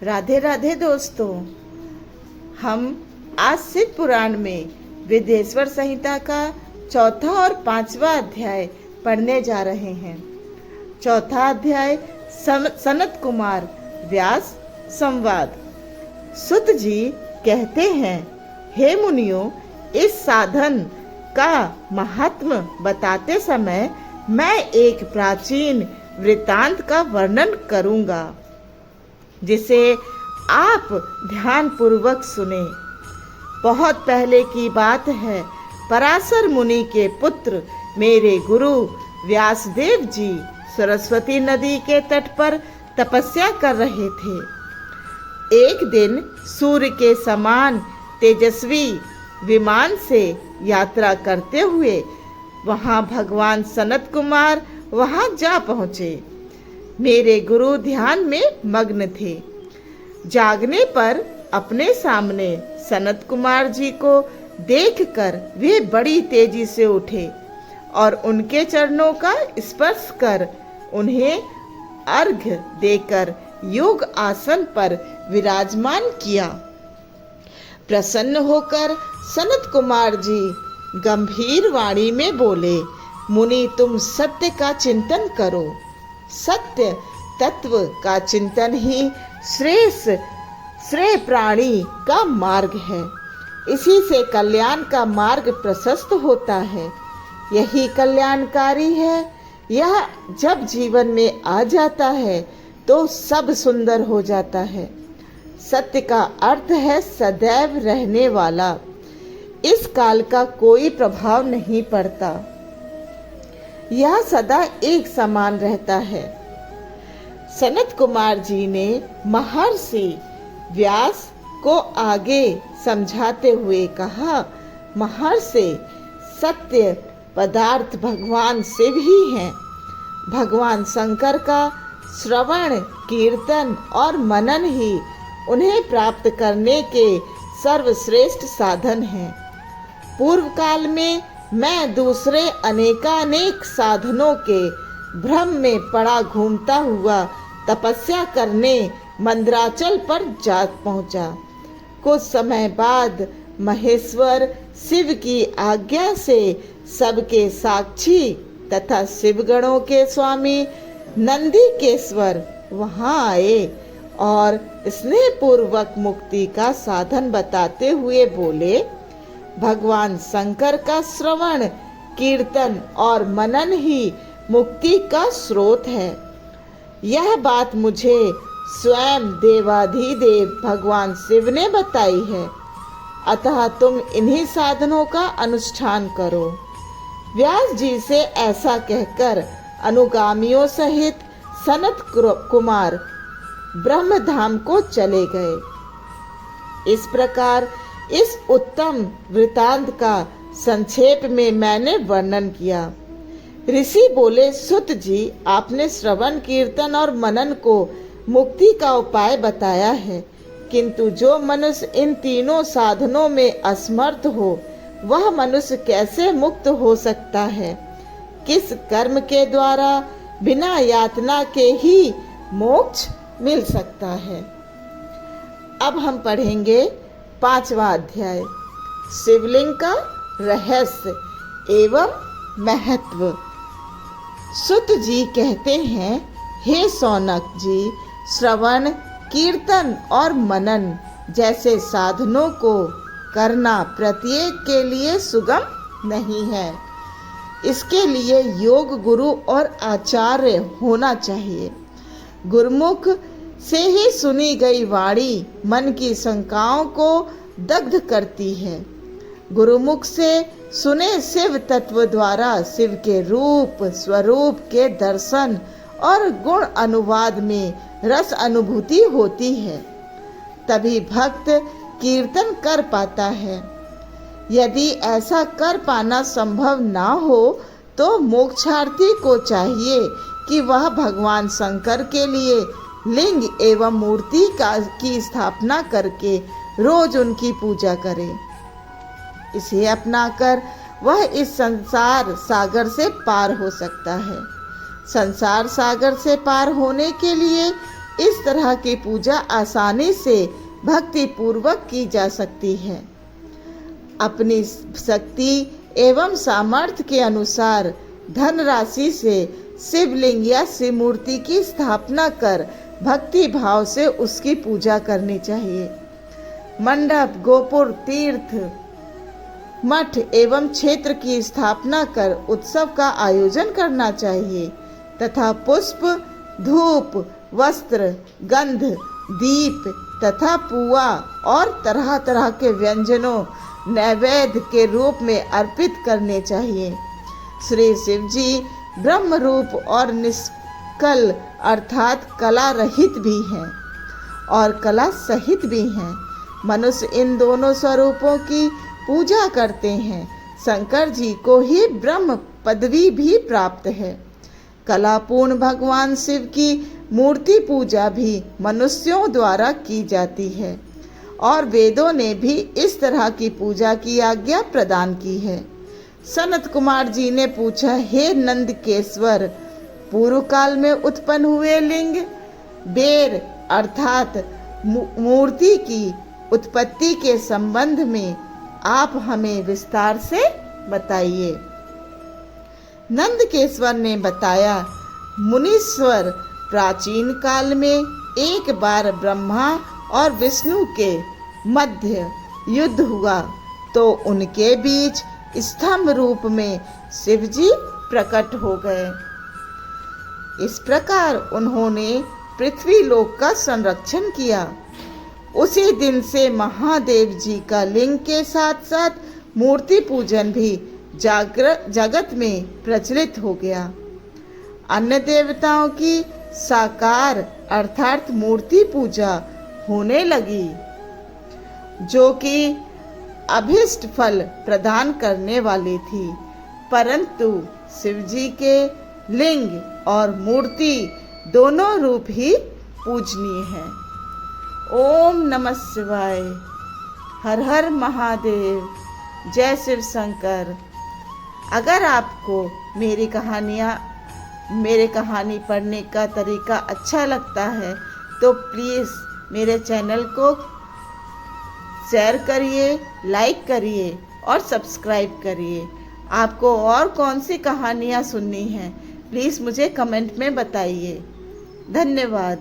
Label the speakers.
Speaker 1: राधे राधे दोस्तों, हम आज शिव पुराण में विदेश्वर संहिता का चौथा और पांचवा अध्याय पढ़ने जा रहे हैं। चौथा अध्याय सनत कुमार व्यास संवाद। सुत जी कहते हैं, हे मुनियों, इस साधन का महात्म्य बताते समय मैं एक प्राचीन वृत्तांत का वर्णन करूंगा, जिसे आप ध्यान पूर्वक सुने। बहुत पहले की बात है। पराशर मुनि के पुत्र मेरे गुरु व्यासदेव जी सरस्वती नदी के तट पर तपस्या कर रहे थे। एक दिन सूर्य के समान तेजस्वी विमान से यात्रा करते हुए वहां भगवान सनत कुमार वहां जा पहुंचे। मेरे गुरु ध्यान में मग्न थे। जागने पर अपने सामने सनत कुमार जी को देखकर वे बड़ी तेजी से उठे और उनके चरणों का स्पर्श कर उन्हें अर्घ्य देकर योग आसन पर विराजमान किया। प्रसन्न होकर सनत कुमार जी गंभीर वाणी में बोले, मुनि, तुम सत्य का चिंतन करो। सत्य तत्व का चिंतन ही श्रेय प्राणी का मार्ग है। इसी से कल्याण का मार्ग प्रशस्त होता है। यही कल्याणकारी है। यह जब जीवन में आ जाता है तो सब सुंदर हो जाता है। सत्य का अर्थ है सदैव रहने वाला। इस काल का कोई प्रभाव नहीं पड़ता। यह सदा एक समान रहता है। सनत कुमार जी ने महर्षि व्यास को आगे समझाते हुए कहा, महर्षि, सत्य पदार्थ भगवान शिव ही हैं। भगवान शंकर का श्रवण, कीर्तन और मनन ही उन्हें प्राप्त करने के सर्वश्रेष्ठ साधन हैं। पूर्व काल में मैं दूसरे अनेकानेक साधनों के भ्रम में पड़ा घूमता हुआ तपस्या करने मंदराचल पर जा पहुंचा। कुछ समय बाद महेश्वर शिव की आज्ञा से सबके साक्षी तथा शिवगणों के स्वामी नंदीकेश्वर वहां आए और स्नेहपूर्वक मुक्ति का साधन बताते हुए बोले, भगवान शंकर का श्रवण, कीर्तन और मनन ही मुक्ति का स्रोत है। यह बात मुझे स्वयं देवाधिदेव भगवान शिव ने बताई है। अतः तुम इन्हीं साधनों का अनुष्ठान करो। व्यास जी से ऐसा कहकर अनुगामियों सहित सनत कुमार ब्रह्मधाम को चले गए। इस प्रकार इस उत्तम वृतांत का संक्षेप में मैंने वर्णन किया। ऋषि बोले, सुत जी, आपने श्रवण, कीर्तन और मनन को मुक्ति का उपाय बताया है, किंतु जो मनुष्य इन तीनों साधनों में असमर्थ हो, वह मनुष्य कैसे मुक्त हो सकता है? किस कर्म के द्वारा बिना यातना के ही मोक्ष मिल सकता है? अब हम पढ़ेंगे पांचवा अध्याय, शिवलिंग का रहस्य एवं महत्व। सुत जी कहते हैं, हे सौनक जी, श्रवण, कीर्तन और मनन जैसे साधनों को करना प्रत्येक के लिए सुगम नहीं है। इसके लिए योग गुरु और आचार्य होना चाहिए। गुरुमुख से ही सुनी गई वाणी मन की शंकाओं को दग्ध करती है। गुरुमुख से सुने शिव तत्व द्वारा शिव के रूप स्वरूप के दर्शन और गुण अनुवाद में रस अनुभूति होती है। तभी भक्त कीर्तन कर पाता है। यदि ऐसा कर पाना संभव ना हो तो मोक्षार्थी को चाहिए कि वह भगवान शंकर के लिए लिंग एवं मूर्ति की स्थापना करके रोज उनकी पूजा करे। इसे अपनाकर वह इस संसार सागर से पार हो सकता है। संसार सागर से पार होने के लिए इस तरह की पूजा आसानी से भक्ति पूर्वक की जा सकती है। अपनी शक्ति एवं सामर्थ्य के अनुसार धनराशि से शिवलिंग या शिव मूर्ति की स्थापना कर भक्ति भाव से उसकी पूजा करनी चाहिए। मंडप, गोपुर, तीर्थ, मठ एवं क्षेत्र की स्थापना कर उत्सव का आयोजन करना चाहिए तथा पुष्प, धूप, वस्त्र, गंध, दीप तथा पुआ और तरह तरह के व्यंजनों नैवेद्य के रूप में अर्पित करने चाहिए। श्री शिव जी ब्रह्म रूप और निष्कल अर्थात कला रहित भी हैं और कला सहित भी हैं। मनुष्य इन दोनों स्वरूपों की पूजा करते हैं। शंकर जी को ही ब्रह्म पदवी भी प्राप्त है। कलापूर्ण भगवान शिव की मूर्ति पूजा भी मनुष्यों द्वारा की जाती है और वेदों ने भी इस तरह की पूजा की आज्ञा प्रदान की है। सनत कुमार जी ने पूछा, हे नंदकेश्वर, पूर्व काल में उत्पन्न हुए लिंग बेर अर्थात मूर्ति की उत्पत्ति के संबंध में आप हमें विस्तार से बताइए। नंदकेश्वर ने बताया, मुनीश्वर, प्राचीन काल में एक बार ब्रह्मा और विष्णु के मध्य युद्ध हुआ तो उनके बीच स्तंभ रूप में शिवजी प्रकट हो गए। इस प्रकार उन्होंने पृथ्वी लोक का संरक्षण किया। उसी दिन से महादेव जी का लिंग के साथ साथ मूर्ति पूजन भी जगत में प्रचलित हो गया। अन्य देवताओं की साकार अर्थात मूर्ति पूजा होने लगी जो कि अभिष्ट फल प्रदान करने वाली थी, परंतु शिवजी के लिंग और मूर्ति दोनों रूप ही पूजनीय हैं। ओम नमः शिवाय। हर हर महादेव। जय शिव शंकर। अगर आपको मेरी कहानी पढ़ने का तरीका अच्छा लगता है तो प्लीज़ मेरे चैनल को शेयर करिए, लाइक करिए और सब्सक्राइब करिए। आपको और कौन सी कहानियाँ सुननी हैं प्लीज़ मुझे कमेंट में बताइए। धन्यवाद।